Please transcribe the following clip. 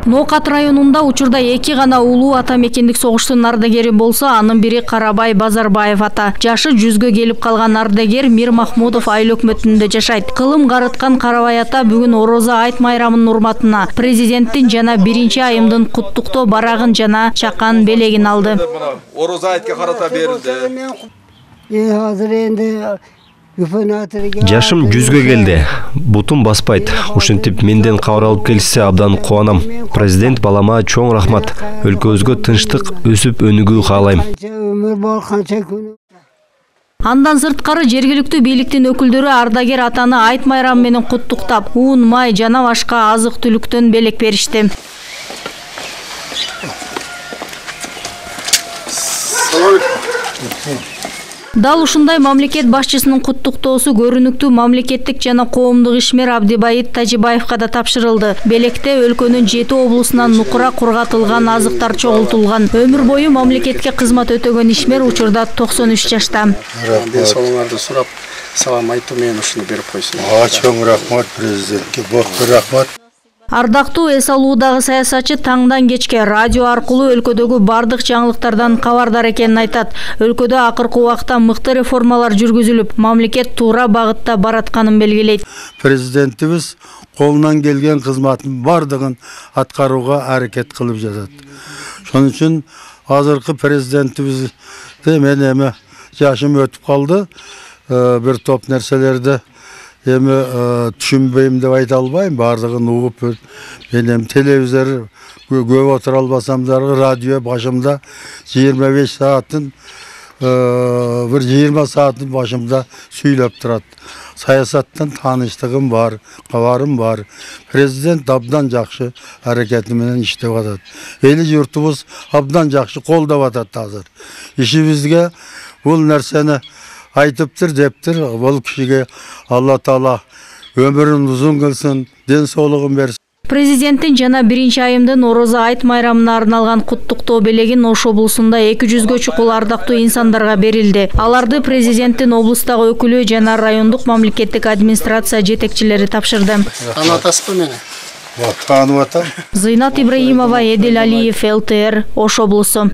Ноокат районунда учурда 2 гана улуу ата мекендик согуштун ардагери болсо, анын бири Карабай Базарбаев ата. Жашы 100гө келип калган ардагер Мир Махмудов айыл өкмөтүндө жашайт. Кылым гарыткан Карабай ата бүгүн Орозо айт майрамынын урматына президенттин жана 1-айымдын куттуктоо барагын жана чакан белегин алды. Орозо айтка карата берилди. Жашым 100гө келди. Бутум баспайт. Ушинтип менден кабар алып келсе абдан кубанам. Президент балама чоң рахмат. Өлкөбүзгө тынчтык, өсүп өнүгүү каалайм. Андан сырткары жергиликтүү бийликтин өкүлдөрү ардагер атаны айт майрамы менен куттуктап, уун, май жана башка азык-түлүктөн белек беришти. Дал ушундай мамлекет башчысынын куттуктоосу көрүнүктүү мамлекеттик жана коомдук ишмер Абдибайыт Тажибаевка да тапшырылды. Белекте өлкөнүн 7 облусунан нукура кургатылган азыктар чогултулган. Өмүр бою мамлекетке кызмат өтөгөн ишмер учурда 93 жашта. Денсаулыгыңарды сурап, салам айтуу менен ушуну берип койсун. Чоң рахмат президентке, бокко рахмат. Ардактуу эс алуудагы саясатчы таңдан кечке радио аркылуу өлкөдөгү бардык жаңылыктардан кабардар экенин айтат. Өлкөдө акыркы убакта мыкты реформалар жүргүзүлүп, мамлекет туура багытта баратканын белгилейт. Президентибиз колунан келген кызматтын бардыгын аткарууга аракет кылып жатат. Шоның үчүн азыркы президентибизде мен эми жашым өтүп калды. Бир топ нерселерди эми түшүнбөйм деп айта албайм, бардыгын угуп мен эми телевизор көп отура албасам дагы радио башымда 25 сааттын бир 20 сааттын башымда сүйлөп турат. Саясаттан тааныштыгым бар, кабарым бар. Президент абдан жакшы аракети менен иштеп атат. Эли журтубуз абдан жакшы колдоп атат азыр. Ишибизге бул нерсени айтыптыр, дептир. Бул кишиге Алла Таала өмүрүн узун кылсын, ден соолугун берсин. Президенттин жана 1-айымдын Орозо айт майрамына арналган куттуктоо белегин Ош облусунда 200гө чукул ардактуу инсандарга берилди. Аларды президенттин облустагы өкүлү жана райондук мамлекеттик администрация жетекчилери тапшырды. Танытасызбы мени? Таанып атам. Зыйнат Ибраимова, Эдил Алиев, ЛТР, Ош облусу.